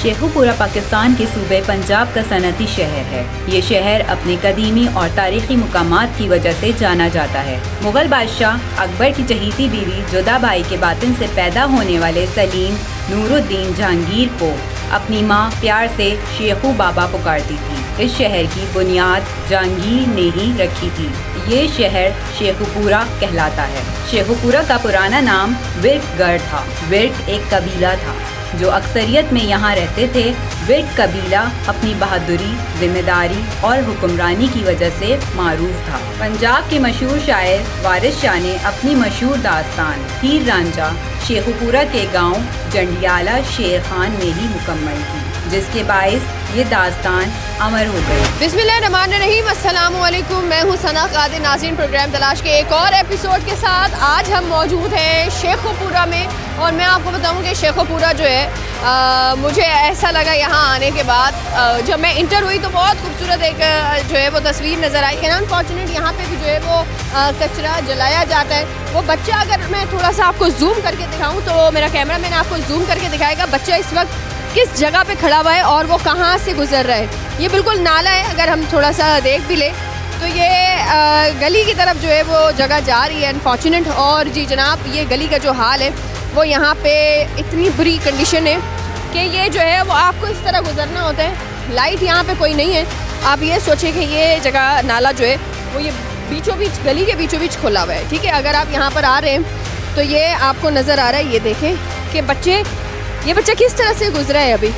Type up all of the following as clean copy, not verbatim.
शेखुपुरा पाकिस्तान के सूबे पंजाब का सनती शहर है। ये शहर अपने कदीमी और तारीखी मुकामात की वजह से जाना जाता है। मुगल बादशाह अकबर की चहीती बीवी जोधाबाई के बातिन से पैदा होने वाले सलीम नूरुद्दीन जहांगीर को अपनी माँ प्यार से शेखू बाबा पुकारती थी। इस शहर की बुनियाद जहांगीर ने ही रखी थी। ये शहर शेखुपुरा कहलाता है। शेखुपुरा का पुराना नाम विर्कगढ़ था। विर्क एक कबीला था जो अक्सरियत में यहाँ रहते थे। विर्क कबीला अपनी बहादुरी, जिम्मेदारी और हुक्मरानी की वजह से मारूफ था। पंजाब के मशहूर शायर वारिस शाह ने अपनी मशहूर दास्तान हीर रांझा शेखुपुरा के गांव जंडियाला शेर खान में ही मुकम्मल की, जिसके बायस ये दास्तान अमर हो गई। बिस्मिल्लाहिर्रहमानिर्रहीम, अस्सलामु अलैकुम। मैं हूँ सना कादिर। नाज़रीन, प्रोग्राम तलाश के एक और एपिसोड के साथ आज हम मौजूद हैं शेखुपुरा में। और मैं आपको बताऊँ कि शेखुपुरा जो है मुझे ऐसा लगा यहाँ आने के बाद, जब मैं इंटर हुई तो बहुत खूबसूरत एक जो है वो तस्वीर नज़र आई कि अनफॉर्चुनेट यहाँ पे भी जो है वो कचरा जलाया जाता है। वो बच्चा, अगर मैं थोड़ा सा आपको जूम करके दिखाऊँ तो मेरा कैमरा मैन आपको जूम करके दिखाएगा बच्चा इस वक्त किस जगह पे खड़ा हुआ है और वो कहाँ से गुजर रहा है। ये बिल्कुल नाला है, अगर हम थोड़ा सा देख भी ले तो ये गली की तरफ जो है वो जगह जा रही है अनफॉर्चुनेट। और जी जनाब, ये गली का जो हाल है वो यहाँ पे इतनी बुरी कंडीशन है कि ये जो है वो आपको इस तरह गुजरना होता है। लाइट यहाँ पे कोई नहीं है। आप ये सोचें कि ये जगह नाला जो है वो ये बीचों बीच, गली के बीचों बीच खुला हुआ है। ठीक है, अगर आप यहाँ पर आ रहे हैं तो ये आपको नज़र आ रहा है। ये देखें कि ये बच्चा किस तरह से गुजरा है अभी।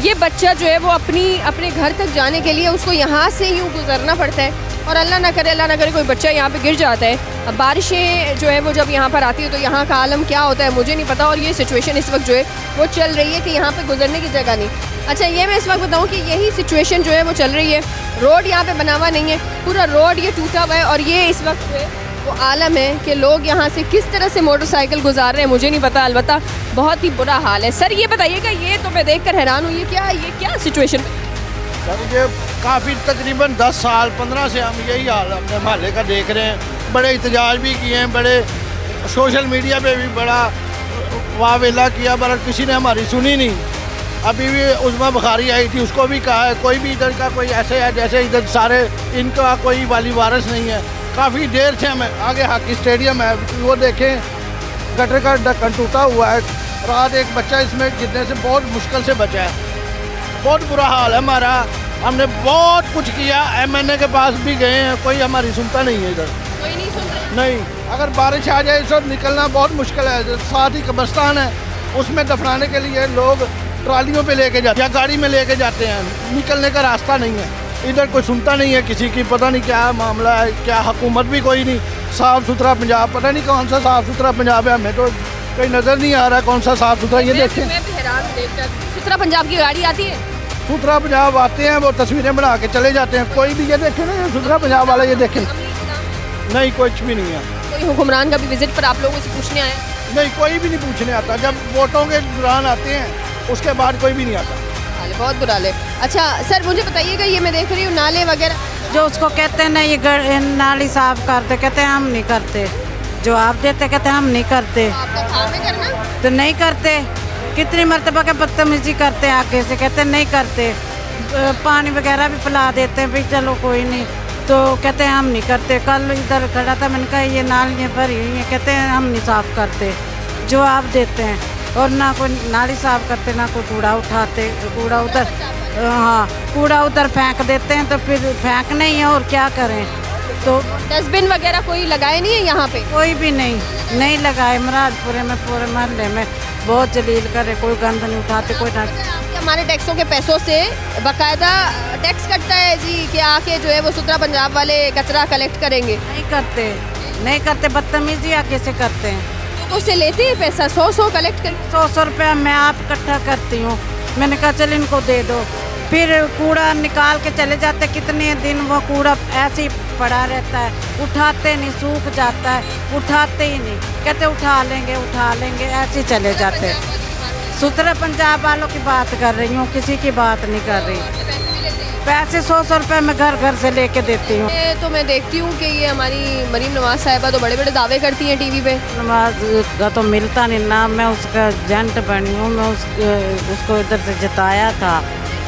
ये बच्चा जो है वो अपने घर तक जाने के लिए उसको यहाँ से यूँ गुजरना पड़ता है। और अल्लाह ना करे कोई बच्चा यहाँ पे गिर जाता है। अब बारिशें जो है वो जब यहाँ पर आती है तो यहाँ का आलम क्या होता है मुझे नहीं पता। और ये सिचुएशन इस वक्त जो है वो चल रही है कि यहाँ पे गुजरने की जगह नहीं। अच्छा, ये मैं इस वक्त बताऊँ कि यही सिचुएशन जो है वो चल रही है। रोड यहाँ पे बना हुआ नहीं है, पूरा रोड ये टूटा हुआ है। और ये इस वक्त जो है वो आलम है कि लोग यहाँ से किस तरह से मोटरसाइकिल गुजार रहे हैं मुझे नहीं पता। अलबत्ता बहुत ही बुरा हाल है। सर ये बताइएगा, ये तो मैं देखकर हैरान हूँ, ये क्या सिचुएशन? सर ये काफ़ी तकरीबन 10 साल 15 से हम यही हाल अपने महल्ले का देख रहे हैं। बड़े एहतजाज भी किए हैं, बड़े सोशल मीडिया पे भी बड़ा वावेला किया, पर किसी ने हमारी सुनी नहीं। अभी भी उस्मा बुखारी आई थी, उसको भी कहा है कोई भी इधर का कोई ऐसे है जैसे इधर सारे इनका कोई वाली वारिस नहीं है। काफ़ी देर से हमें आगे हॉकी स्टेडियम है, वो देखें गटर का ढक्कन टूटा हुआ है। रात एक बच्चा इसमें गिरने से बहुत मुश्किल से बचा है। बहुत बुरा हाल है हमारा। हमने बहुत कुछ किया, MNA के पास भी गए हैं, कोई हमारी सुनता नहीं है। इधर कोई नहीं सुन रहा। नहीं, अगर बारिश आ जाए तो निकलना बहुत मुश्किल है। साथ ही कब्रिस्तान है, उसमें दफनाने के लिए लोग ट्रालियों पे लेके जाते हैं या गाड़ी में लेके जाते हैं। निकलने का रास्ता नहीं है। इधर कोई सुनता नहीं है किसी की, पता नहीं क्या मामला है, क्या हुकूमत भी कोई नहीं। साफ़ सुथरा पंजाब, पता नहीं कौन सा साफ़ सुथरा पंजाब है, हमें तो कोई नज़र नहीं आ रहा कौन सा साफ़ सुथरा। ये देखें, सुथरा पंजाब की गाड़ी आती है, सुथरा पंजाब आते हैं, वो तस्वीरें बना के चले जाते हैं। कोई भी ये देखे ना, सुथरा पंजाब वाला ये देखें, नहीं कुछ भी नहीं है। कोई हुक्मरान का भी विजिट पर आप लोगों से पूछने आया? नहीं, कोई भी नहीं पूछने आता। जब वोटों के दौरान आते हैं उसके बाद कोई भी नहीं आता। बहुत बुरा हाल है। अच्छा सर मुझे बताइएगा, ये मैं देख रही हूँ नाले वगैरह जो उसको कहते हैं ना ये नाली साफ करते, कहते हैं हम नहीं करते। जो आप देते कहते हैं हम नहीं करते, आपका काम है करना तो नहीं करते। कितनी मरतबा के बदतमीजी करते हैं आगे से, कहते हैं नहीं करते। पानी वगैरह भी पिला देते हैं, भाई चलो कोई नहीं, तो कहते हैं हम नहीं करते। कल इधर खड़ा था, मैंने कहा ये नालियाँ भरी हुई हैं, कहते हैं हम नहीं साफ़ करते। जो आप देते हैं और ना कोई नाली साफ़ करते, ना कोई कूड़ा उठाते। कूड़ा उधर, हाँ कूड़ा उधर फेंक देते हैं, तो फिर फेंकने ही है और क्या करें। तो डस्टबिन वगैरह कोई लगाए नहीं है यहाँ पे? कोई भी नहीं लगाए। महाराजपुरे में पूरे महल्ले में बहुत जलील करे, कोई गंद नहीं उठाते, कोई ना। हमारे टैक्सों के पैसों से बाकायदा टैक्स कटता है जी कि आके जो है वो सुथरा पंजाब वाले कचरा कलेक्ट करेंगे। नहीं करते, बदतमीजी आके से करते हैं। तो उससे लेते हैं पैसा, 100 कलेक्ट कर 100 रुपया मैं आप इकट्ठा करती हूँ। मैंने कहा चल इनको दे दो, फिर कूड़ा निकाल के चले जाते। कितने दिन वो कूड़ा ऐसे ही पड़ा रहता है, उठाते नहीं, सूख जाता है, उठाते ही नहीं। कहते उठा लेंगे, ऐसे ही चले जाते हैं। सुथरा पंजाब वालों की बात कर रही हूँ, किसी की बात नहीं कर रही। पैसे 100 रुपए मैं घर घर से लेके देती हूँ। तो मैं देखती हूँ कि ये हमारी मरीम नवाज साहिबा तो बड़े बड़े दावे करती हैं टीवी पे। नमाज का तो मिलता नहीं ना, मैं उसका एजेंट बनी हूँ, मैं उसको इधर से जिताया था,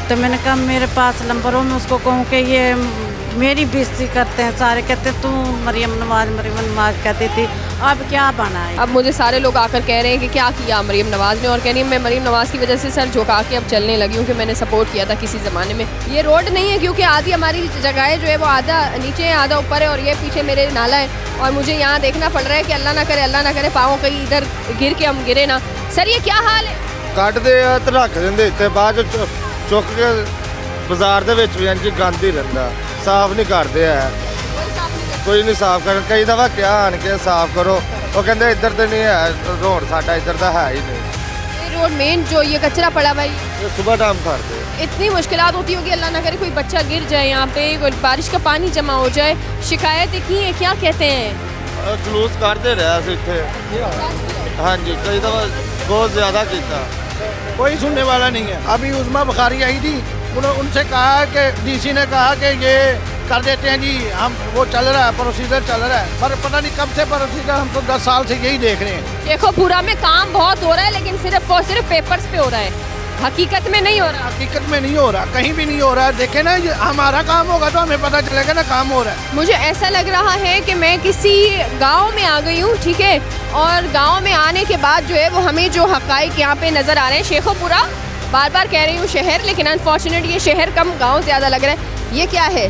तो मैंने कहा मेरे पास नंबर हो, मैं उसको कहूँ कि ये मेरी बेइज्जती करते हैं सारे, कहते तू मरियम नवाज कहती थी, अब क्या बना है। अब मुझे सारे लोग आकर कह रहे हैं कि क्या किया मरियम नवाज ने, और कह रही मैं मरियम नवाज की वजह से सर झुका के अब चलने लगी हूँ कि मैंने सपोर्ट किया था किसी ज़माने में। ये रोड नहीं है क्योंकि आधी हमारी जगह जो है वो आधा नीचे है आधा ऊपर है, और ये पीछे मेरे नाला है, और मुझे यहाँ देखना पड़ रहा है कि अल्लाह ना करे पाँव कहीं इधर गिर के हम गिरे ना। सर ये क्या हाल है? ਕੱਢਦੇ ਆ ਤੇ ਰੱਖ ਦਿੰਦੇ ਇੱਥੇ, ਬਾਅਦ ਚ ਚੁੱਕ ਕੇ ਬਾਜ਼ਾਰ ਦੇ ਵਿੱਚ ਵੀ ਇੰਝ ਗੰਦ ਹੀ ਰਹਿੰਦਾ, ਸਾਫ਼ ਨਹੀਂ ਕਰਦੇ ਆ, ਕੋਈ ਨਹੀਂ ਸਾਫ਼ ਕਰਨ। ਕਈ ਦਫਾ ਕਿਹਾ ਆਣ ਕੇ ਸਾਫ਼ ਕਰੋ, ਉਹ ਕਹਿੰਦੇ ਇੱਧਰ ਤੇ ਨਹੀਂ ਹੈ ਰੋਡ, ਸਾਡਾ ਇੱਧਰ ਦਾ ਹੈ ਹੀ ਨਹੀਂ। ये रोड मेन जो ये कचरा पड़ा भाई, ਇਹ ਸਵੇਰ ਟਾਈਮ ਕਰਦੇ इतनी मुश्किलात होती होगी, अल्लाह ना करे कोई बच्चा गिर जाए यहाँ पे, कोई बारिश का पानी जमा हो जाए। शिकायतें की है, क्या कहते हैं? ਜਲੂਸ ਕੱਢਦੇ ਰਿਹਾ ਸੀ ਇੱਥੇ। ਹਾਂਜੀ ਕਈ ਦਫਾ बहुत ज़्यादा किया, कोई सुनने वाला नहीं है। अभी उस्मा बुखारी आई थी, उनसे कहा कि डीसी ने कहा कि ये कर देते हैं जी, हम वो चल रहा है प्रोसीजर चल रहा है, पर पता नहीं कब से प्रोसीजर, हम तो 10 साल से यही देख रहे हैं। शेखोपुरा में काम बहुत हो रहा है लेकिन सिर्फ और सिर्फ पेपर्स पे हो रहा है, हकीकत में नहीं हो रहा। हकीकत में नहीं हो रहा, कहीं भी नहीं हो रहा। देखे ना, हमारा काम होगा तो हमें पता चलेगा ना काम हो रहा है। मुझे ऐसा लग रहा है कि मैं किसी गांव में आ गई हूँ, ठीक है, और गांव में आने के बाद जो है वो हमें जो हकाइक यहाँ पे नज़र आ रहे हैं, शेखोपुरा बार बार कह रही हूँ शहर, लेकिन अनफॉर्चुनेट ये शहर कम गाँव ज़्यादा लग रहा है। ये क्या है,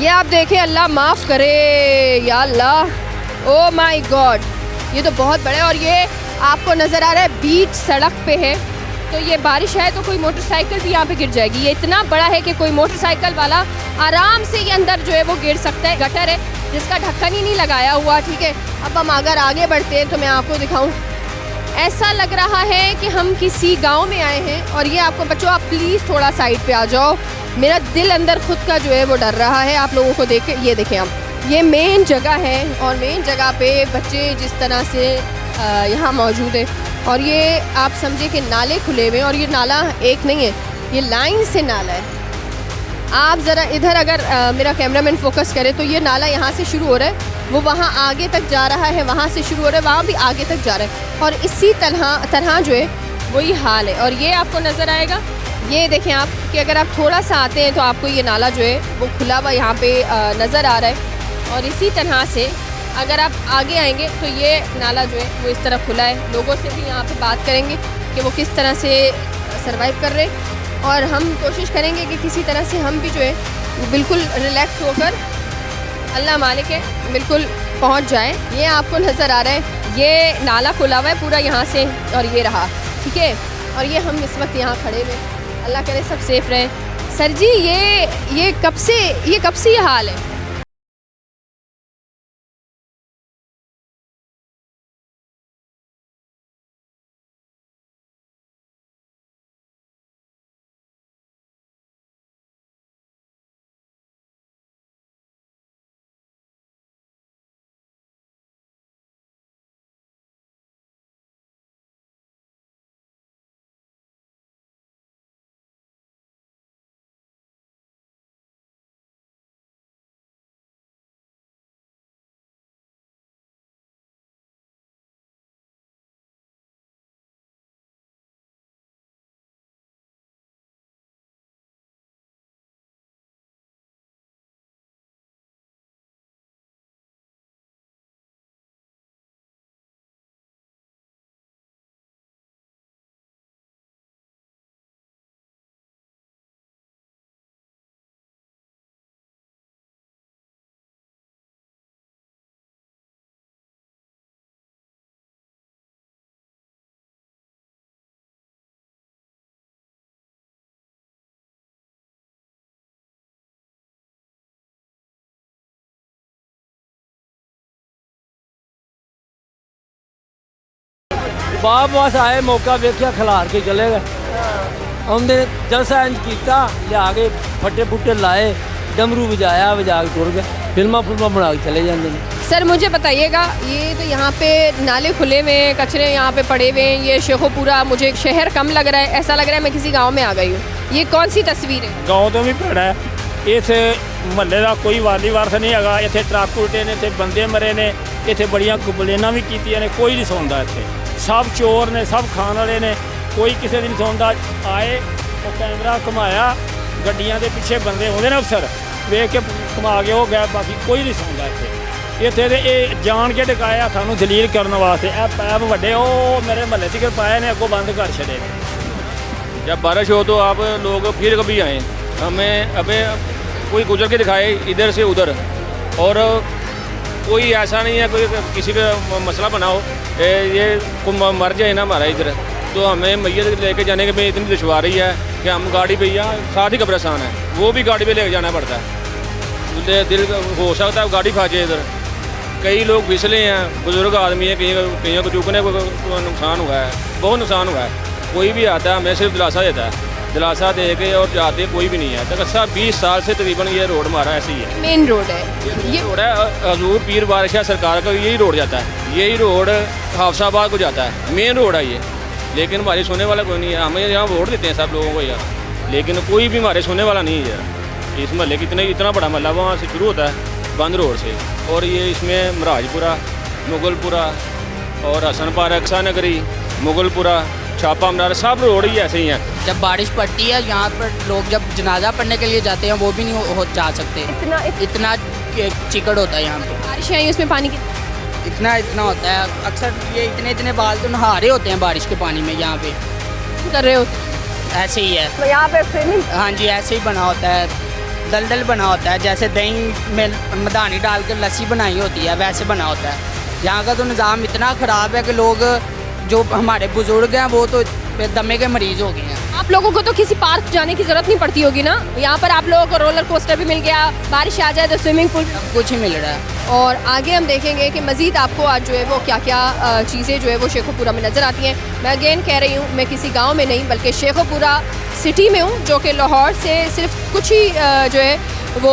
ये आप देखें, अल्लाह माफ़ करे या अल्लाह, ओ माई गॉड, ये तो बहुत बड़ा है, और ये आपको नज़र आ रहा है बीच सड़क पे है, तो ये बारिश है तो कोई मोटरसाइकिल भी यहाँ पे गिर जाएगी। ये इतना बड़ा है कि कोई मोटरसाइकिल वाला आराम से ये अंदर जो है वो गिर सकता है। गटर है जिसका ढक्कन ही नहीं लगाया हुआ, ठीक है। अब हम अगर आगे बढ़ते हैं तो मैं आपको दिखाऊं, ऐसा लग रहा है कि हम किसी गांव में आए हैं, और ये आपको बच्चों आप प्लीज़ थोड़ा साइड पे आ जाओ, मेरा दिल अंदर खुद का जो है वो डर रहा है आप लोगों को देख के। ये देखें आप, ये मेन जगह है, और मेन जगह पे बच्चे जिस तरह से यहाँ मौजूद है, और ये आप समझे कि नाले खुले हुए हैं, और ये नाला एक नहीं है, ये लाइन से नाला है। आप ज़रा इधर अगर मेरा कैमरामैन फोकस करे तो ये नाला यहाँ से शुरू हो रहा है, वो वहाँ आगे तक जा रहा है, वहाँ से शुरू हो रहा है, वहाँ भी आगे तक जा रहा है, और इसी तरह जो है वही हाल है। और ये आपको नज़र आएगा, ये देखें आप कि अगर आप थोड़ा सा आते हैं तो आपको ये नाला जो है वो खुला हुआ यहाँ पे नज़र आ रहा है, और इसी तरह से अगर आप आगे आएंगे तो ये नाला जो है वो इस तरह खुला है। लोगों से भी यहाँ पे बात करेंगे कि वो किस तरह से सरवाइव कर रहे हैं, और हम कोशिश करेंगे कि किसी तरह से हम भी जो है बिल्कुल रिलैक्स होकर, अल्लाह मालिक है, बिल्कुल पहुँच जाए। ये आपको नज़र आ रहा है, ये नाला खुला हुआ है पूरा यहाँ से, और ये रहा, ठीक है, और ये हम इस वक्त यहाँ खड़े हुए, अल्लाह करे सब सेफ रहे। सर जी ये कब से ये हाल है? बाप बस आए मौका वेख्या खिलार के चले गए, आंदे जलसा इंज किया, लिया के फट्टे फुट्टे लाए, डमरू बजा के टुर गए, फिल्मा बना के चले जाते हैं। सर मुझे बताइएगा, ये तो यहाँ पे नाले खुले हुए हैं, कचरे यहाँ पे पड़े हुए हैं, ये शेखोपुरा मुझे शहर कम लग रहा है, ऐसा लग रहा है मैं किसी गांव में आ गई हूँ। ये कौन सी तस्वीर है? गाँव तो भी भैड़ा है। इस महल्ले का कोई वाली वारस नहीं हैगा। इत्थे ट्रक उल्टे ने, इत्थे बंदे मरे ने, इत्थे बड़ियां कंप्लेनां भी कीतियां ने, कोई नहीं सुनता। इत्थे सब चोर ने, सब खाण वाले ने, कोई किसी दी नहीं सुनता। आए वो कैमरा घुमाया, गड्डियां दे पिछे बंदे होंदे ने अफसर, वेख के घुमा के हो गया, बाकी कोई नहीं सुनता। इत्थे ते ये जान के डकाया सानू दलील करने वास्ते। ए पैप वड्डे ओ मेरे महल्ले तक पाए ने, अगों बंद कर छड़े। जब बारिश हो तो आप लोग फिर कभी आएँ, हमें अबे कोई गुजर के दिखाए इधर से उधर, और कोई ऐसा नहीं है कोई किसी का मसला बनाओ ये मर जाए ना हमारा इधर, तो हमें मैयत लेके जाने के में इतनी दुश्वारी है कि हम गाड़ी पे या साथ ही कब्रिस्तान है, वो भी गाड़ी पे लेके जाना पड़ता है। दिल हो सकता है गाड़ी फाजे इधर, कई लोग फिसले हैं, बुजुर्ग आदमी है, कहीं को चूकने को नुकसान हुआ है, बहुत नुकसान हुआ है। कोई भी आता है हमें सिर्फ दिलासा देता है, दिलासा दे के और जाते कोई भी नहीं है। तकस्सा 20 साल से तकरीबन ये रोड हमारा ऐसे ही है। मेन रोड है ये रोड है, हजूर पीर बादशाह सरकार का यही रोड जाता है, यही रोड हाफसाबाद को जाता है, मेन रोड है ये। लेकिन हमारी सुनने वाला कोई नहीं है। हमें यहाँ वोट देते हैं सब लोगों को यार, लेकिन कोई भी हमारे सुनने वाला नहीं है यार। इस महल्ले की इतना बड़ा महल्ला वहाँ से शुरू होता है बंद रोड से, और ये इसमें महाराजपुरा, मुगलपुरा और हसन पार्क, नगरी, मुगलपुरा, छापा मीनार, सब रोड ही ऐसे ही हैं। जब बारिश पड़ती है यहाँ पर लोग जब जनाजा पढ़ने के लिए जाते हैं वो भी नहीं हो जा सकते, इतना चिकड़ होता है यहाँ पे। बारिश आई उसमें पानी इतना होता है, अक्सर ये इतने बाल तो नहा रहे होते हैं बारिश के पानी में, यहाँ पे कर रहे होते ऐसे ही है। तो यहाँ पे स्विमिंग, हाँ जी ऐसे ही बना होता है, दलदल बना होता है, जैसे दही में मदानी डाल कर लस्सी बनाई होती है वैसे बना होता है। यहाँ का तो निज़ाम इतना ख़राब है कि लोग जो हमारे बुजुर्ग हैं वो तो दमे के मरीज हो गए हैं। आप लोगों को तो किसी पार्क जाने की जरूरत नहीं पड़ती होगी ना, यहाँ पर आप लोगों को रोलर कोस्टर भी मिल गया, बारिश आ जाए तो स्विमिंग पूल, कुछ ही मिल रहा है। और आगे हम देखेंगे कि मज़ीद आपको आज जो है वो क्या क्या चीज़ें जो है वो शेखोपुरा में नज़र आती हैं। मैं अगेन कह रही हूँ, मैं किसी गाँव में नहीं बल्कि शेखोपुरा सिटी में हूँ, जो कि लाहौर से सिर्फ कुछ ही जो है वो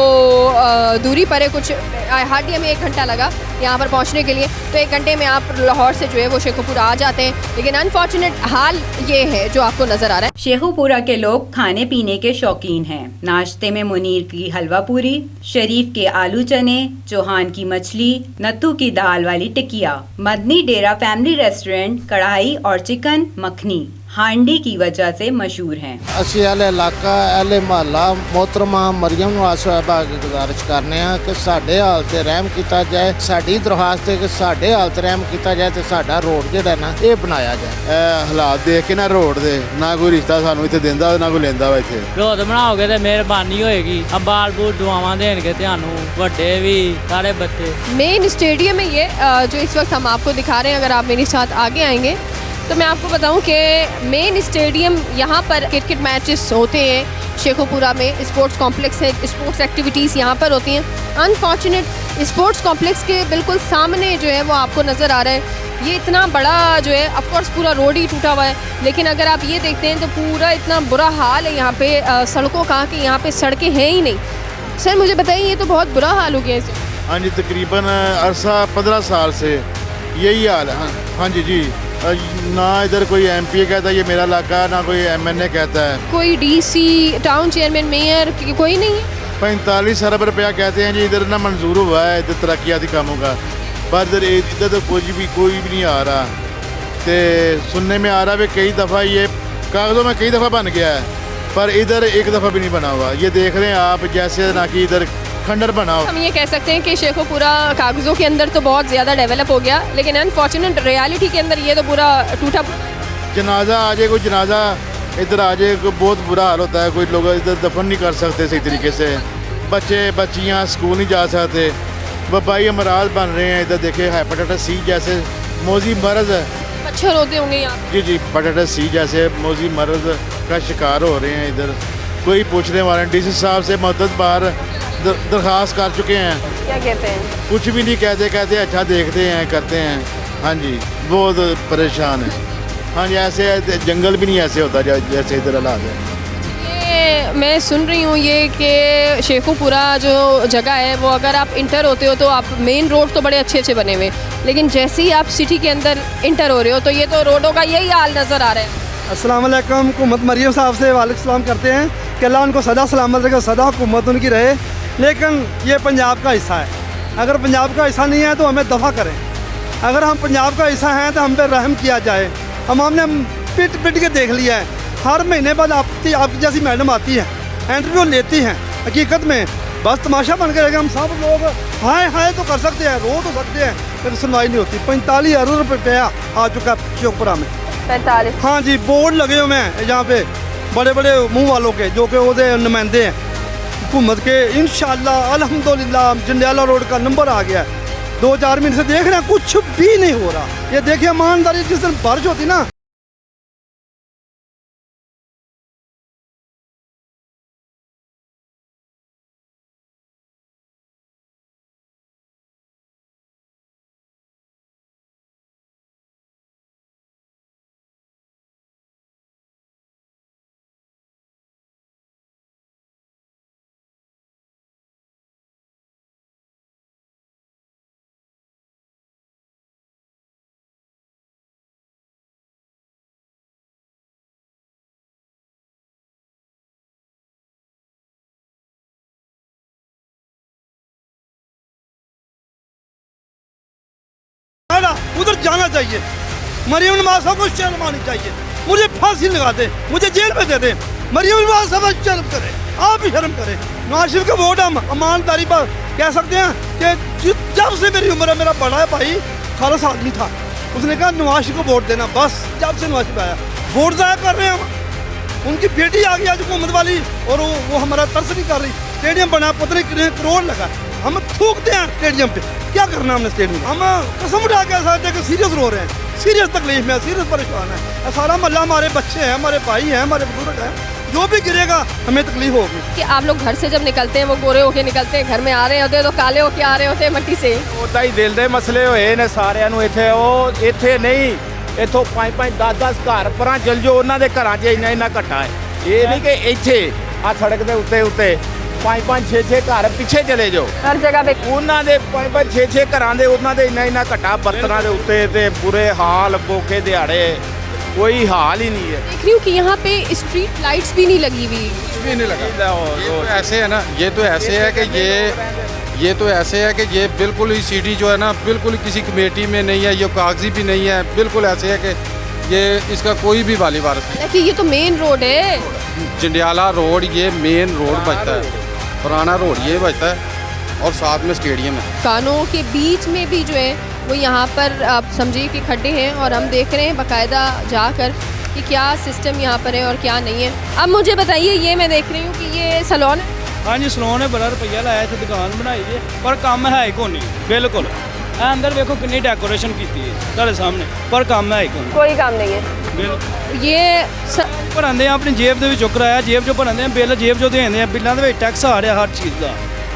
दूरी पर है। कुछ हार्डली हमें 1 घंटा लगा यहाँ पर पहुँचने के लिए, तो 1 घंटे में आप लाहौर से जो है वो शेखोपुरा आ जाते हैं। लेकिन अनफॉर्चुनेट हाल ये है जो आपको नज़र आ रहा है। शेखोपुरा के लोग खाने पीने के शौकीन हैं। नाश्ते में मुनीर की हलवा पूरी, शरीफ के आलू चने, चौहान की मछली, नत्थू की दाल वाली टिकिया, मदनी डेरा फैमिली रेस्टोरेंट कढ़ाई और चिकन मखनी हांडी की वजह से मशहूर हैं। ਅਸੀਂ ਇਹ ਇਲਾਕਾ ਇਹ ਮਹੱਲਾ मोहतरमा मरियम नवाज साहबा की गुजारिश करने हैं कि साढ़े हाल ते रहम किया जाए। साड़ी दरखास्त है कि साढ़े हाल ते रहम किया जाए तो साड़ा रोड जिहड़ा ना ये बनाया जाए। हालात देख के ना रोड दे ना कोई रिश्ता सानू इत्थे दिंदा ना कोई लेंदा वा इत्थे। रोड बनाओगे तो मेहरबानी होएगी, अब बाल बूल दुआवां देणगे तुहानू, वड्डे भी सारे बच्चे। मेन स्टेडियम है ये जो इस वक्त हम आपको दिखा रहे हैं। अगर आप मेरे साथ आगे आएंगे तो मैं आपको बताऊं कि मेन स्टेडियम यहाँ पर क्रिकेट मैचेस होते हैं। शेखोपुरा में स्पोर्ट्स कॉम्प्लेक्स है, स्पोर्ट्स एक्टिविटीज़ यहाँ पर होती हैं। अनफॉर्चुनेट स्पोर्ट्स कॉम्प्लेक्स के बिल्कुल सामने जो है वो आपको नज़र आ रहा है, ये इतना बड़ा जो है ऑफकोर्स पूरा रोड ही टूटा हुआ है। लेकिन अगर आप ये देखते हैं तो पूरा इतना बुरा हाल है यहाँ पे सड़कों का कि यहाँ पे सड़कें हैं ही नहीं। सर मुझे बताइए, ये तो बहुत बुरा हाल हो गया है। हाँ जी, तकरीबन अरसा 15 साल से यही हाल है। हाँ जी ना इधर कोई MP कहता है ये मेरा इलाका, ना कोई MNA कहता है, कोई DC टाउन चेयरमैन मेयर कोई नहीं है। 45 अरब रुपया कहते हैं जी इधर ना मंजूर हुआ है इधर तरक्याती कामों का, पर इधर तो कोई भी नहीं आ रहा। तो सुनने में आ रहा है कई दफ़ा ये कागज़ों में कई दफ़ा बन गया है, पर इधर एक दफ़ा भी नहीं बना हुआ। ये देख रहे हैं आप, जैसे ना कि इधर खंडर बना हो। हम ये कह सकते हैं कि शेखोपुरा कागज़ों के अंदर तो बहुत ज़्यादा डेवलप हो गया, लेकिन अनफॉर्चुनेट रियलिटी के अंदर ये तो पूरा टूटा। जनाजा आ जाए, कोई जनाजा इधर आ जाए, कोई बहुत बुरा हाल होता है। कोई लोग इधर दफन नहीं कर सकते सही तरीके से, बच्चे बच्चियाँ स्कूल नहीं जा सकते, वबाई अमराज बन रहे हैं। इधर देखे हेपेटाइटिस C जैसे मौजी मर्ज़ मच्छर होते होंगे यहाँ। जी हेपेटाइटिस C जैसे मौजी मर्ज़ का शिकार हो रहे हैं इधर। कोई पूछने वाले DC साहब से मदद बार दरख्वास्त कर चुके हैं, क्या कहते हैं? कुछ भी नहीं कहते अच्छा देखते हैं करते हैं। हाँ जी, बहुत परेशान है। हाँ जी, ऐसे जंगल भी नहीं ऐसे होता जैसे इधर हालात है। ये मैं सुन रही हूँ ये कि शेखोपुरा जो जगह है वो अगर आप इंटर होते हो तो आप मेन रोड तो बड़े अच्छे बने हुए, लेकिन जैसे ही आप सिटी के अंदर इंटर हो रहे हो तो ये तो रोडों का यही हाल नज़र आ रहा है। अस्सलाम वालेकुम। हुकूमत मरियम साहब से वालेकुम सलाम करते हैं कि अल्लाह उनको सदा सलामत रखे, सदा हुकूमत उनकी रहे। लेकिन ये पंजाब का हिस्सा है, अगर पंजाब का हिस्सा नहीं है तो हमें दफ़ा करें। अगर हम पंजाब का हिस्सा हैं तो हम पे रहम किया जाए। हमने पिट के देख लिया है, हर महीने बाद आपकी जैसी मैडम आती है, इंटरव्यू लेती हैं, हकीकत में बस तमाशा बन के रहेगा। हम सब लोग हाय तो कर सकते हैं, रो तो सकते हैं, फिर सुनवाई नहीं होती। 45 अरब रुपया आ चुका है शेखपुरा में। 45? हाँ जी, बोर्ड लगे हुए हैं यहाँ पे बड़े बड़े मुंह वालों के, जो कि वो नुमाइंदे हैं हुकूमत के। इंशाअल्लाह अल्हम्दुलिल्लाह जंडियाला रोड का नंबर आ गया है। 2-4 महीने से देख रहे हैं, कुछ भी नहीं हो रहा। ये देखिए ईमानदारी, जिस दिन बारिश होती ना, उधर जाना चाहिए। मरियम नवाज साहब को शर्म आनी चाहिए। मुझे फांसी लगा दे, मुझे जेल में दे दे। मरियम नवाज साहब शर्म करे, आप भी शर्म करें। नवाज शरीफ का वोट हम ईमानदारी पर कह सकते हैं कि जब से मेरी उम्र है, मेरा बड़ा भाई खालस आदमी था, उसने कहा नवाज शरीफ को वोट देना। बस जब से नवाज शरीफ आया वोट ज़ाया कर रहे हैं हम। उनकी बेटी आ गई आज हुकूमत वाली, और वो हमारा तरस नहीं कर रही। स्टेडियम बना, पता नहीं कितने करोड़ लगा, हम थूकते हैं स्टेडियम पे। क्या करना हमने स्टेडियम? हम कसम उठा के साथ देखो सीरियस रो रहे हैं, सीरियस तकलीफ में, सीरियस परेशान है। सारा मोहल्ला, हमारे बच्चे हैं, हमारे भाई हैं, हमारे बुजुर्ग हैं, जो भी गिरेगा हमें तकलीफ होगी। कि आप लोग घर से जब निकलते हैं, वो गोरे होके निकलते हैं, घर में आ रहे होते हैं तो काले होके आ रहे होते हैं मट्टी से। ਉੱਦਾਂ ਹੀ ਦਿਲ ਦੇ ਮਸਲੇ ਹੋਏ ਨੇ ਸਾਰਿਆਂ ਨੂੰ ਇੱਥੇ। ਉਹ ਇੱਥੇ ਨਹੀਂ, ਇੱਥੋਂ 5-5 10-10 ਘਰ ਪਰਾਂ ਚਲ ਜਾਓ, ਉਹਨਾਂ ਦੇ ਘਰਾਂ 'ਚ ਇੰਨਾ ਘਟਾ ਹੈ। ਇਹ ਨਹੀਂ ਕਿ ਇੱਥੇ ਆ ਸੜਕ ਦੇ ਉੱਤੇ 5-5 6-6 ਘਰ ਪਿੱਛੇ ਚਲੇ ਜਾਓ, हर जगह पे ਉਹਨਾਂ ਦੇ 5-5 6-6 ਘਰਾਂ ਦੇ ਉਹਨਾਂ ਦੇ ਇੰਨਾ ਘਟਾ ਬਰਤਨਾਂ ਦੇ ਉੱਤੇ ਤੇ ਬੁਰੇ ਹਾਲ, ਭੁੱਖੇ ਦਿਹਾੜੇ, कोई हाल ही नहीं है। देख रही हूँ कि यहाँ पे स्ट्रीट लाइट्स भी नहीं लगी हुई। कुछ भी नहीं लगा। ये तो ऐसे है ना, ये तो ऐसे है कि ये तो ऐसे है कि ये बिल्कुल ही सिटी जो है ना, बिल्कुल किसी कमेटी में नहीं है, ये कागजी भी नहीं है। बिल्कुल ऐसे है कि ये इसका कोई भी वाली वारस नहीं। कि ये तो मेन रोड है, जंडियाला रोड, ये मेन रोड बचता है, पुराना रोड ये बचता है, और साथ में स्टेडियम है। कानों के बीच में भी जो है वो यहाँ पर आप समझिए कि खड्डे हैं, और हम देख रहे हैं बाकायदा जाकर कि क्या सिस्टम यहाँ पर है और क्या नहीं है। अब मुझे बताइए, ये मैं देख रही हूँ कि ये सैलून है। हाँ जी, सैलून है, बड़ा रुपया लाया इतने दुकान बनाई है, पर काम है ही कोई नहीं। बिल्कुल अंदर देखो कितनी डेकोरेशन की है तुम्हारे सामने, पर काम है ही कोई काम नहीं है। बिल्कुल ये भराते हैं अपनी जेब के किराया, जेब चो भराते हैं, बिल जेब चो देंगे, बिलों के टैक्स आ रहा हर चीज़ का,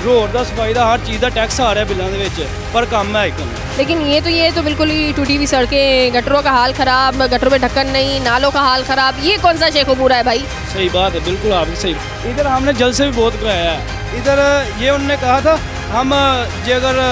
रोड का सफाई का हर चीज़ का टैक्स आ रहा बिलों के, पर काम है ही कोई। लेकिन ये तो बिल्कुल ही टूटी हुई सड़कें, गटरों का हाल ख़राब, गटरों में ढक्कन नहीं, नालों का हाल ख़राब, ये कौन सा शेखोपुरा है भाई? सही बात है, बिल्कुल आपकी सही। इधर हमने जल से भी बहुत कराया है। इधर ये उन्होंने कहा था हम जे अगर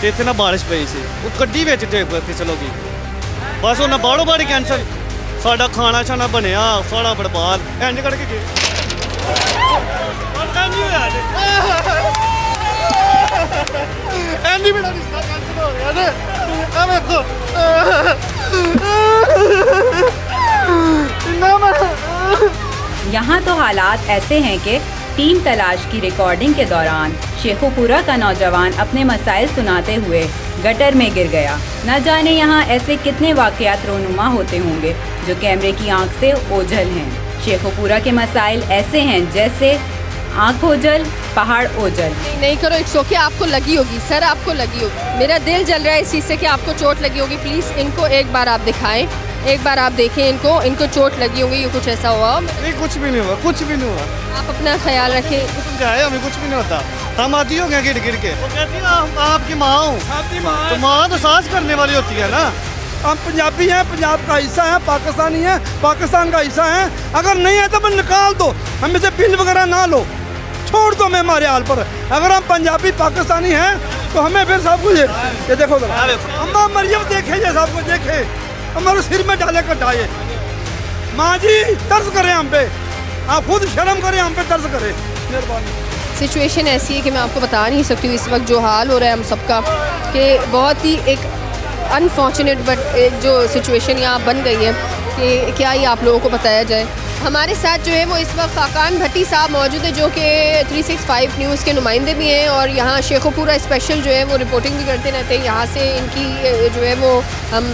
ਤੇ ਇੱਥੇ ਨਾ ਬਾਰਿਸ਼ ਪਈ ਸੀ, ਉਹ ਗੱਡੀ ਵਿੱਚ ਫਿਸਲ ਹੋ ਗਈ। ਬਸ ਉਹਨਾਂ ਬਾਹਰੋਂ ਬਾਹਰ ਕੈਂਸਲ, ਸਾਡਾ ਖਾਣਾ ਛਾਣਾ ਬਣਿਆ ਸਾਰਾ ਬਰਬਾਦ, ਇੰਜ ਕਰਕੇ ਗਏ। ਪਤਾ ਨਹੀਂ ਹੋਇਆ ਐਂਡੀ ਮੇਰਾ ਰਿਸ਼ਤਾ ਕੈਂਸਲ ਹੋ ਗਿਆ ਨੇ। ਆ ਵੇਖੋ यहाँ तो हालात ऐसे हैं कि टीम तलाश की रिकॉर्डिंग के दौरान शेखोपुरा का नौजवान अपने मसाइल सुनाते हुए गटर में गिर गया। न जाने यहाँ ऐसे कितने वाकयात रोनुमा होते होंगे जो कैमरे की आंख से ओझल हैं। शेखोपुरा के मसाइल ऐसे हैं जैसे आँख ओझल, पहाड़ ओझल। नहीं करो, इट्स ओके, आपको लगी होगी सर, आपको लगी होगी। मेरा दिल जल रहा है इस चीज़ से कि आपको चोट लगी होगी। प्लीज़ इनको एक बार आप दिखाएं, एक बार आप देखें इनको चोट लगी होगी, ये कुछ ऐसा हुआ? नहीं, कुछ भी नहीं हुआ, कुछ भी नहीं हुआ। आप अपना ख्याल रखें। क्या है, हमें कुछ भी नहीं होता, हम आती हो गए गिर गिर के। वो कहती है हम आपकी माँ हूँ, तो माँ तो सांस करने वाली होती है ना। हम पंजाबी हैं, पंजाब का हिस्सा है, पाकिस्तानी है, पाकिस्तान का हिस्सा है। अगर नहीं है तो मैं निकाल दो, हमें से बिल वगैरह ना लो, छोड़ दो मैं हमारे हाल पर। अगर हम पंजाबी पाकिस्तानी हैं तो हमें फिर सब कुछ ये देखो अम्मा मरियम देखे, ये सब कुछ देखे, हमारे सिर में डाले कटाए। माँ जी तर्स करें हम पे, आप खुद शर्म करें, हम पे तर्स करें, मेहरबानी। सिचुएशन ऐसी है कि मैं आपको बता नहीं सकती हूँ इस वक्त जो हाल हो रहा है हम सबका, कि बहुत ही एक अनफॉर्चुनेट बट एक जो सिचुएशन यहाँ बन गई है कि क्या ही आप लोगों को बताया जाए। हमारे साथ जो है वो इस वक्त खाकान भट्टी साहब मौजूद है, जो कि 365 न्यूज़ के नुमाइंदे भी हैं और यहाँ शेखोपुरा स्पेशल जो है वो रिपोर्टिंग भी करते रहते हैं। यहाँ से इनकी जो है वो हम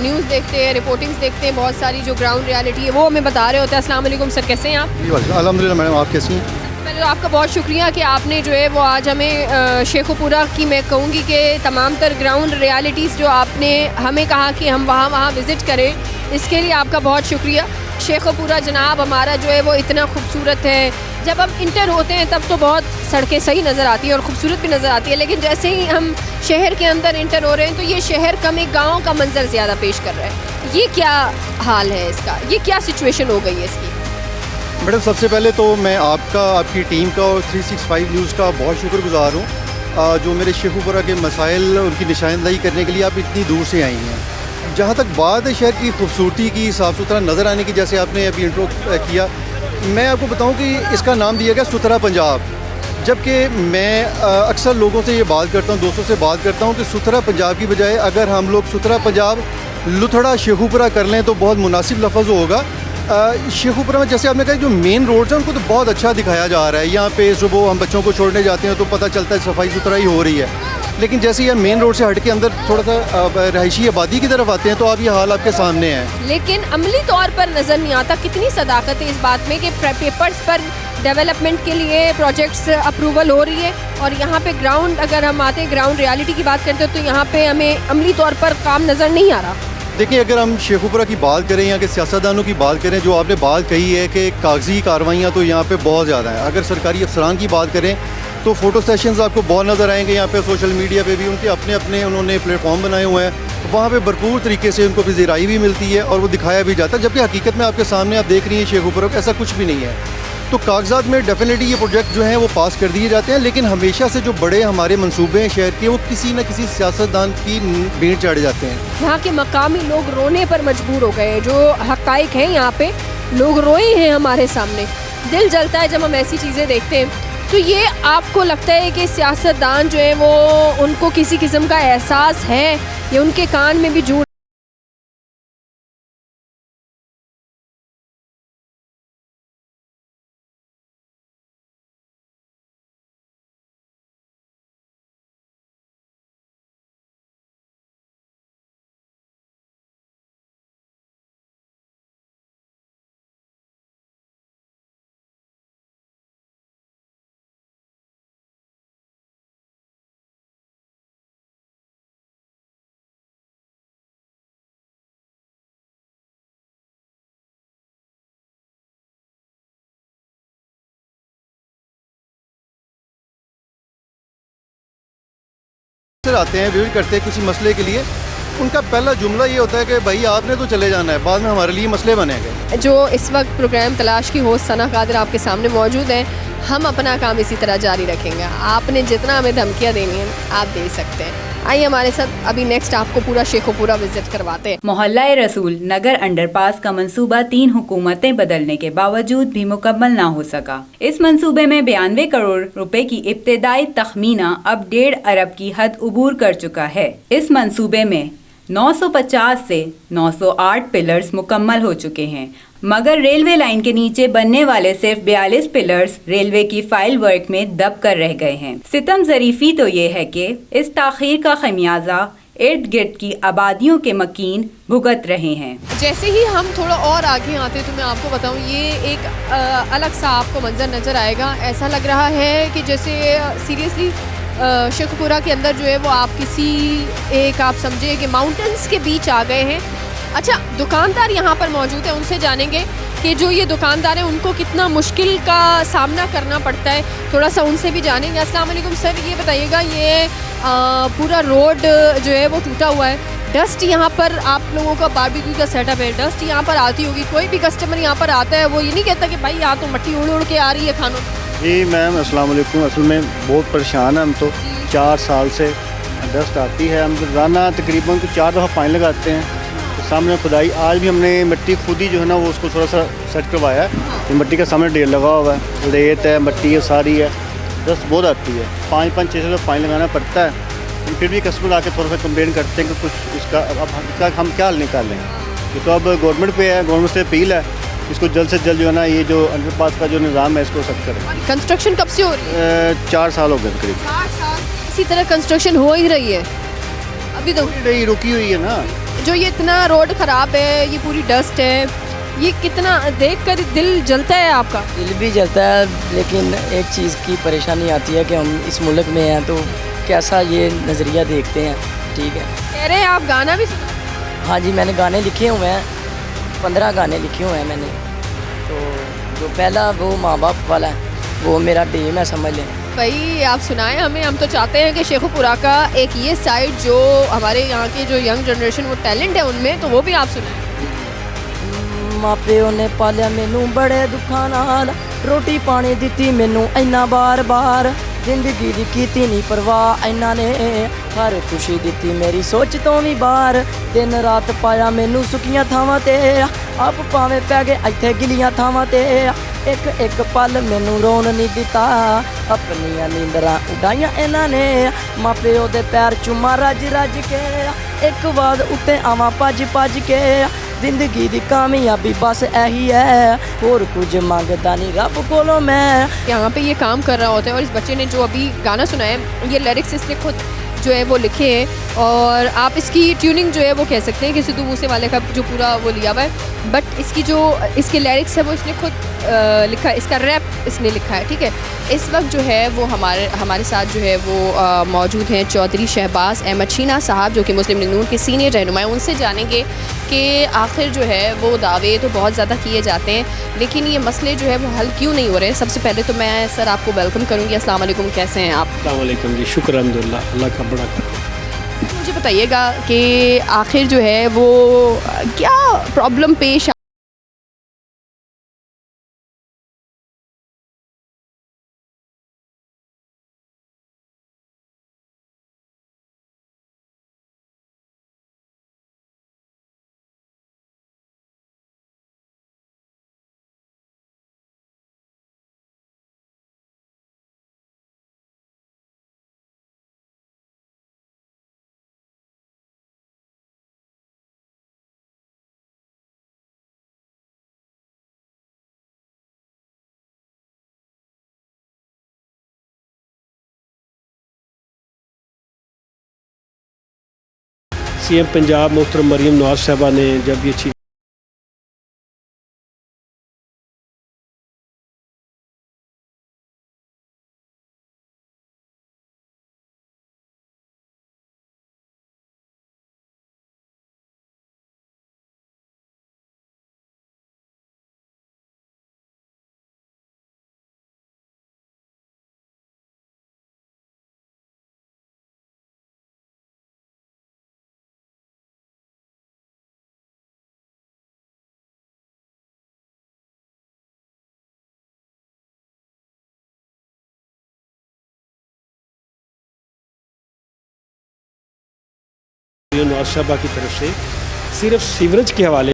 न्यूज़ देखते हैं, रिपोर्टिंग्स देखते हैं, बहुत सारी जो ग्राउंड रियलिटी है वो हमें बता रहे होते हैं। अस्सलाम वालेकुम सर, कैसे हैं आप? अल्हम्दुलिल्लाह मैडम, आप कैसी हैं? पहले तो आपका बहुत शुक्रिया कि आपने जो है वो आज हमें शेखोपुरा की, मैं कहूँगी कि तमाम तर ग्राउंड रियलिटीज़ जो आपने हमें कहा कि हम वहाँ विज़िट करें, इसके लिए आपका बहुत शुक्रिया। शेखोपुरा जनाब हमारा जो है वो इतना खूबसूरत है, जब हम इंटर होते हैं तब तो बहुत सड़कें सही नज़र आती हैं और ख़ूबसूरत भी नज़र आती है, लेकिन जैसे ही हम शहर के अंदर इंटर हो रहे हैं तो ये शहर कम एक गाँव का मंजर ज़्यादा पेश कर रहा है। ये क्या हाल है इसका, ये क्या सिचुएशन हो गई है इसकी? मैडम सबसे पहले तो मैं आपका, आपकी टीम का और 365 न्यूज़ का बहुत शुक्रगुजार हूँ जो मेरे शेखोपुरा के मसाइल उनकी निशानदही करने के लिए आप इतनी दूर से आई हैं। जहाँ तक बात है शहर की खूबसूरती की, साफ़ सुथरा नज़र आने की, जैसे आपने अभी इंट्रो किया, मैं आपको बताऊँ कि इसका नाम दिया गया सुथरा पंजाब। जबकि मैं अक्सर लोगों से ये बात करता हूँ, दोस्तों से बात करता हूँ कि सुथरा पंजाब की बजाय अगर हम लोग सुथरा पंजाब लुथड़ा शेखोपुरा कर लें तो बहुत मुनासिब लफ्ज़ होगा। शेखोपुरा में जैसे आपने कहा जो मेन रोड्स हैं उनको तो बहुत अच्छा दिखाया जा रहा है। यहाँ पे सुबह हम बच्चों को छोड़ने जाते हैं तो पता चलता है सफाई सुथराई हो रही है, लेकिन जैसे ये मेन रोड से हट के अंदर थोड़ा सा रहायशी आबादी की तरफ आते हैं तो अब ये हाल आपके सामने है। लेकिन अमली तौर पर नज़र नहीं आता कितनी सदाकत है इस बात में कि पेपर्स पर डेवलपमेंट के लिए प्रोजेक्ट्स अप्रूवल हो रही है और यहाँ पे ग्राउंड, अगर हम आते हैं ग्राउंड रियलिटी की बात करते हैं तो यहाँ पे हमें अमली तौर पर काम नज़र नहीं आ रहा। देखिए, अगर हम शेखोपुरा की बात करें, यहाँ के सियासतदानों की बात करें, जो आपने बात कही है कि कागजी कार्रवाइयाँ तो यहाँ पे बहुत ज़्यादा हैं। अगर सरकारी अफसरान की बात करें तो फ़ोटो सेशंस आपको बहुत नज़र आएंगे। यहाँ पे सोशल मीडिया पे भी उनके अपने अपने उन्होंने प्लेटफॉर्म बनाए हुए हैं, वहाँ पे भरपूर तरीके से उनको पज़ीराई भी मिलती है और वो दिखाया भी जाता है, जबकि हकीकत में आपके सामने आप देख रही हैं शेखोपुरा ऐसा कुछ भी नहीं है। तो कागजात में डेफिनेटली ये प्रोजेक्ट जो हैं वो पास कर दिए जाते हैं, लेकिन हमेशा से जो बड़े हमारे मंसूबे हैं शहर के, वो किसी न किसी सियासतदान की भेंट चढ़ जाते हैं। यहाँ के मकामी लोग रोने पर मजबूर हो गए, जो हक़ाइक़ हैं यहाँ पे लोग रोए हैं हमारे सामने। दिल जलता है जब हम ऐसी चीज़ें देखते हैं। तो ये आपको लगता है कि सियासतदान जो है वो, उनको किसी किस्म का एहसास है या उनके कान में भी जूं? आते हैं, विजिट करते हैं किसी मसले के लिए, उनका पहला जुमला ये होता है कि भाई आपने तो चले जाना है, बाद में हमारे लिए मसले बनेंगे। जो इस वक्त प्रोग्राम तलाश की होस्ट सना कादिर आपके सामने मौजूद हैं, हम अपना काम इसी तरह जारी रखेंगे। आपने जितना हमें धमकियाँ देनी है आप दे सकते हैं। आइए हमारे साथ, अभी नेक्स्ट आपको पूरा शेखोपुरा विजिट करवाते हैं। मोहल्ला रसूल नगर अंडरपास का मंसूबा 3 हुकूमतें बदलने के बावजूद भी मुकम्मल ना हो सका। इस मंसूबे में 92 करोड़ रुपए की इब्तिदाई तखमीना अब 1.5 अरब की हद उबूर कर चुका है। इस मंसूबे में 950 से 908 पिलर्स मुकम्मल हो चुके हैं, मगर रेलवे लाइन के नीचे बनने वाले सिर्फ 42 पिलर्स रेलवे की फाइल वर्क में दब कर रह गए हैं। सितम ज़रीफ़ी तो ये है कि इस ताख़ीर का खमियाजा इर्द गिर्द की आबादियों के मकीन भुगत रहे हैं। जैसे ही हम थोड़ा और आगे आते तो मैं आपको बताऊं, ये एक अलग सा आपको मंजर नज़र आएगा। ऐसा लग रहा है कि जैसे सीरियसली शेखपुरा के अंदर जो है वो आप किसी एक आप समझे कि माउंटेन्स के बीच आ गए हैं। अच्छा, दुकानदार यहाँ पर मौजूद है, उनसे जानेंगे कि जो ये दुकानदार हैं उनको कितना मुश्किल का सामना करना पड़ता है, थोड़ा सा उनसे भी जानेंगे। अस्सलाम वालेकुम सर, ये बताइएगा ये पूरा रोड जो है वो टूटा हुआ है, डस्ट यहाँ पर आप लोगों का बारबेक्यू का सेटअप है, डस्ट यहाँ पर आती होगी, कोई भी कस्टमर यहाँ पर आता है वो ये नहीं कहता कि भाई यहाँ तो मट्टी उड़ उड़ के आ रही है खानों? जी मैम अस्सलाम वालेकुम, असल में बहुत परेशान हैं हम तो 4 साल से डस्ट आती है। हम रोज़ाना तकरीबन 4 दफ़ा पानी लगाते हैं, तो सामने खुदाई आज भी हमने मिट्टी खुद ही जो है ना वो उसको थोड़ा सा सेट करवाया है। तो मिट्टी का सामने ढेर लगा हुआ है, रेत है, मट्टी है, सारी है, डस्ट बहुत आती है। 5-5-6 सौ पानी लगाना पड़ता है, फिर भी कस्टमर आके थोड़ा सा कंप्लेन करते हैं कि कुछ इसका अब हम क्या हल निकालें। ये तो अब गवर्नमेंट पे है, गवर्नमेंट से अपील है इसको जल्द से जल्द जो है ना ये जो अंडरपास का जो निज़ाम है इसको सख्त करें। कंस्ट्रक्शन कब से हो रही है? 4 साल हो गए करीब। 4 साल इसी तरह कंस्ट्रक्शन हो ही रही है, अभी तो नहीं रुकी हुई है ना। जो ये इतना रोड ख़राब है, ये पूरी डस्ट है, ये कितना देख कर दिल जलता है आपका? दिल भी जलता है, लेकिन एक चीज़ की परेशानी आती है कि हम इस मुल्क में हैं तो कैसा ये नज़रिया देखते हैं। ठीक है, कह रहे हैं आप गाना भी सुना? हाँ जी, मैंने गाने लिखे हुए हैं, 15 गाने लिखे हुए हैं मैंने। तो जो पहला वो माँ बाप वाला है वो मेरा ड्रीम है, समझ लें। भाई आप सुनाएं हमें, हम तो चाहते हैं कि शेखुपुरा का एक ये साइड जो हमारे यहाँ की जो यंग जनरेशन वो टैलेंट है उनमें, तो वो भी आप सुनाएं। माँ प्यो ने पालिया मैनू बड़े दुखा नाल, रोटी पानी दिती मैनू इन्ना बार बार, जिंदगी दी कीती नहीं परवाह इन्ना ने, हर खुशी दिती मेरी सोच तो भी बार, दिन रात पाया मैनू सुखियां थावां ते, आप भावें पै गए इत्थे गिलियां थावां ते, एक एक पल मैनू रोन नहीं दिता, अपनियां नींदरां उडाइयां इन्हां ने, माँ प्यो दे पैर चुमा रज रज के, एक बाद उत्ते आवां भज भज के, जिंदगी दी कामयाबी बस यही है, और कुछ मांगदा नहीं रब कोलों मैं। यहाँ पे ये काम कर रहा होता है और इस बच्चे ने जो अभी गाना सुनाया है ये लिरिक्स इसने खुद जो है वो लिखे हैं, और आप इसकी ट्यूनिंग जो है वो कह सकते हैं कि सिद्धू मूसे वाले का जो पूरा वो लिया हुआ है, बट इसकी जो इसके लिरिक्स है वो इसने खुद लिखा है, इसका रैप इसने लिखा है। ठीक है, इस वक्त जो है वो हमारे साथ जो है वो मौजूद हैं चौधरी शहबाज अहमद शीना साहब, जो कि मुस्लिम लीग नून के सीनियर रहनुमा हैं। उनसे जानेंगे कि आखिर जो है वो दावे तो बहुत ज़्यादा किए जाते हैं, लेकिन ये मसले जो है वो हल क्यों नहीं हो रहे। सबसे पहले तो मैं सर आपको वेलकम करूँगी। अस्सलाम वालेकुम, कैसे हैं आप? अस्सलाम वालेकुम जी, शुक्र अल्हम्दुलिल्लाह, अल्लाह का बड़ा मुझे बताइएगा कि आखिर जो है वो क्या प्रॉब्लम पेश सीएम पंजाब मोहतरम मरीम नवाज साहबा ने जब ये चीज़ नवाज साहबा की तरफ से सिर्फ सीवरेज के हवाले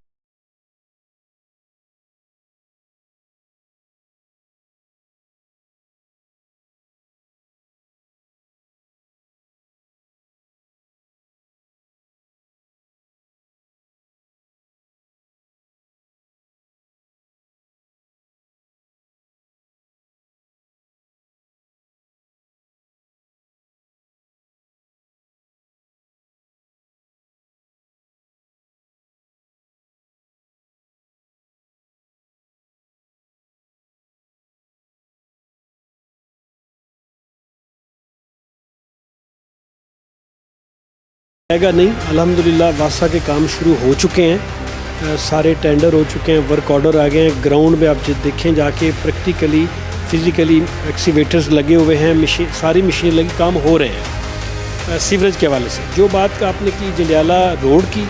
आएगा नहीं, अल्हम्दुलिल्लाह वासा के काम शुरू हो चुके हैं, सारे टेंडर हो चुके हैं, वर्क ऑर्डर आ गए हैं। ग्राउंड पे आप देखें जाके प्रैक्टिकली फिज़िकली एक्सीवेटर्स लगे हुए हैं, मशीन सारी मशीनें लगी, काम हो रहे हैं। सीवरेज के हवाले से जो बात आपने की जंडियाला रोड की,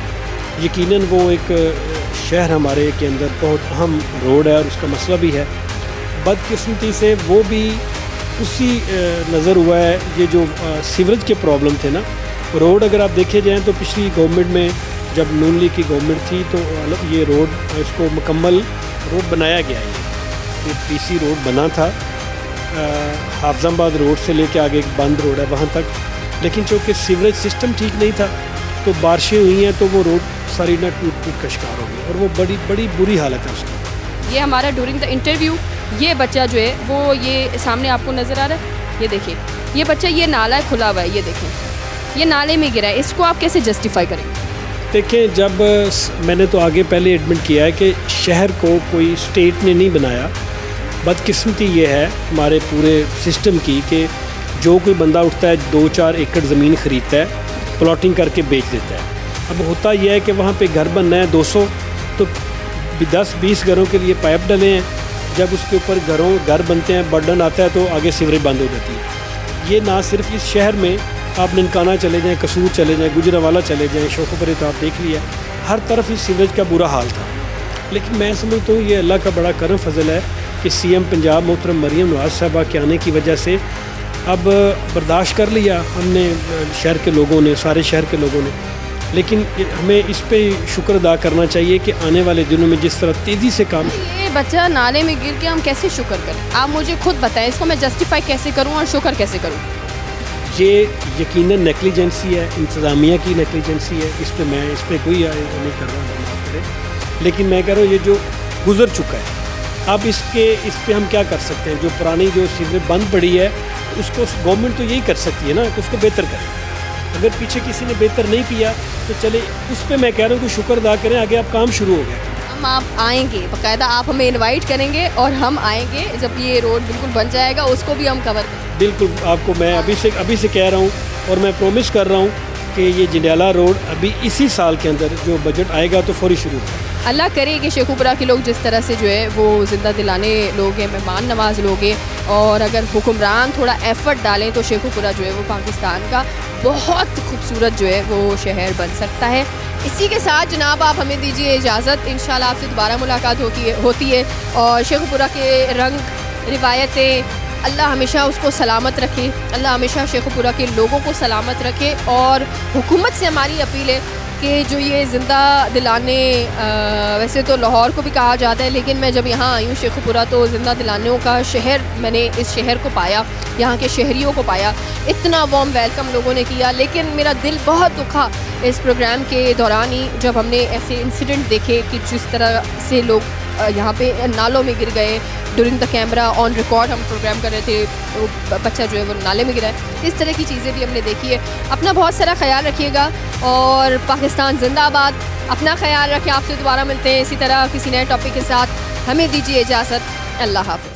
यकीनन वो एक शहर हमारे के अंदर बहुत अहम रोड है और उसका मसला भी है। बदकिस्मती से वो भी उसी नज़र हुआ है, ये जो सीवरेज के प्रॉब्लम थे ना, रोड अगर आप देखे जाएँ तो पिछली गवर्नमेंट में जब नून लीग की गवर्नमेंट थी तो ये रोड इसको मुकम्मल रोड बनाया गया है। ये पीसी रोड बना था, हाफजाबाद रोड से लेके आगे एक बंद रोड है वहाँ तक, लेकिन चूँकि सीवरेज सिस्टम ठीक नहीं था तो बारिशें हुई हैं तो वो रोड सारी ना टूट टूट का शिकार हो गई और वो बड़ी बड़ी बुरी हालत है उसकी। ये हमारा ड्यूरिंग द इंटरव्यू ये बच्चा जो है वो ये सामने आपको नज़र आ रहा है, ये देखिए ये बच्चा, ये नाला है खुला हुआ है, ये देखें ये नाले में गिरा है, इसको आप कैसे जस्टिफाई करेंगे? देखें, जब मैंने तो आगे पहले एडमिट किया है कि शहर को कोई स्टेट ने नहीं बनाया। बदकिस्मती ये है हमारे पूरे सिस्टम की कि जो कोई बंदा उठता है 2-4 एकड़ ज़मीन ख़रीदता है, प्लॉटिंग करके बेच देता है। अब होता यह है कि वहाँ पे घर बनना है 200, तो 10-20 घरों के लिए पाइप डले हैं, जब उसके ऊपर घर बनते हैं, बर्डन आता है तो आगे सीवरेज बंद हो जाती है। ये ना सिर्फ इस शहर में, आप ननकाना चले जाएँ, कसूर चले जाएँ, गुजरावाला चले जाएँ, शोकोपरे तो आप देख लिया, हर तरफ इस सीवरेज का बुरा हाल था। लेकिन मैं समझता हूँ ये अल्लाह का बड़ा करम फजल है कि सीएम पंजाब मोहतरम मरीम नवाज़ साहबा के आने की वजह से अब बर्दाश्त कर लिया हमने, शहर के लोगों ने, सारे शहर के लोगों ने। लेकिन हमें इस पे शुक्र अदा करना चाहिए कि आने वाले दिनों में जिस तरह तेज़ी से काम, ये बच्चा नाले में गिर के हम कैसे शुक्र करें? आप मुझे खुद बताएं, इसको मैं जस्टिफाई कैसे करूं और शुक्र कैसे करूं? ये यकीनन नेग्लिजेंसी है, इंतज़ामिया की नेग्लिजेंसी है, इस पर कोई नहीं कर रहा हूँ, माफ़ करें। लेकिन मैं कह रहा हूँ ये जो गुजर चुका है, अब इस पे हम क्या कर सकते हैं? जो पुरानी जो सीवरेज बंद पड़ी है उसको गवर्नमेंट तो यही कर सकती है ना कि उसको बेहतर करें। अगर पीछे किसी ने बेहतर नहीं किया तो चले, उस पर मैं कह रहा हूँ कि शुक्र अदा करें, आगे अब काम शुरू हो गया। हम आप आएंगे, बाकायदा आप हमें इनवाइट करेंगे और हम आएंगे जब ये रोड बिल्कुल बन जाएगा, उसको भी हम कवर करेंगे। बिल्कुल, आपको मैं अभी से कह रहा हूँ और मैं प्रॉमिस कर रहा हूँ कि ये जंडियाला रोड अभी इसी साल के अंदर जो बजट आएगा तो फौरी शुरू होगा। अल्लाह करे कि शेखुपुरा के लोग जिस तरह से जो है वो ज़िंदा दिलाने लोग हैं, मेहमान नवाज लोग हैं, और अगर हुक्मरान थोड़ा एफ़र्ट डालें तो शेखुपुरा जो है वो पाकिस्तान का बहुत खूबसूरत जो है वो शहर बन सकता है। इसी के साथ जनाब आप हमें दीजिए इजाज़त, इंशाल्लाह आपसे दोबारा मुलाकात होती है और शेखुपुरा के रंग रिवायतें, अल्लाह हमेशा उसको सलामत रखे, अल्लाह हमेशा शेखुपुरा के लोगों को सलामत रखे। और हुकूमत से हमारी अपील है कि जो ये ज़िंदा दिलाने, वैसे तो लाहौर को भी कहा जाता है, लेकिन मैं जब यहाँ आई हूँ शेखुपुरा तो ज़िंदा दिलाने का शहर, मैंने इस शहर को पाया, यहाँ के शहरियों को पाया, इतना वार्म वेलकम लोगों ने किया। लेकिन मेरा दिल बहुत दुखा इस प्रोग्राम के दौरान ही जब हमने ऐसे इंसिडेंट देखे कि जिस तरह से लोग यहाँ पे नालों में गिर गए। During the camera on record हम प्रोग्राम कर रहे थे, वो बच्चा जो है वो नाले में गिरा है। इस तरह की चीज़ें भी हमने देखी है। अपना बहुत सारा ख्याल रखिएगा और पाकिस्तान जिंदाबाद। अपना ख्याल रखें, आपसे दोबारा मिलते हैं इसी तरह किसी नए टॉपिक के साथ। हमें दीजिए इजाज़त, अल्लाह हाफ़िज़।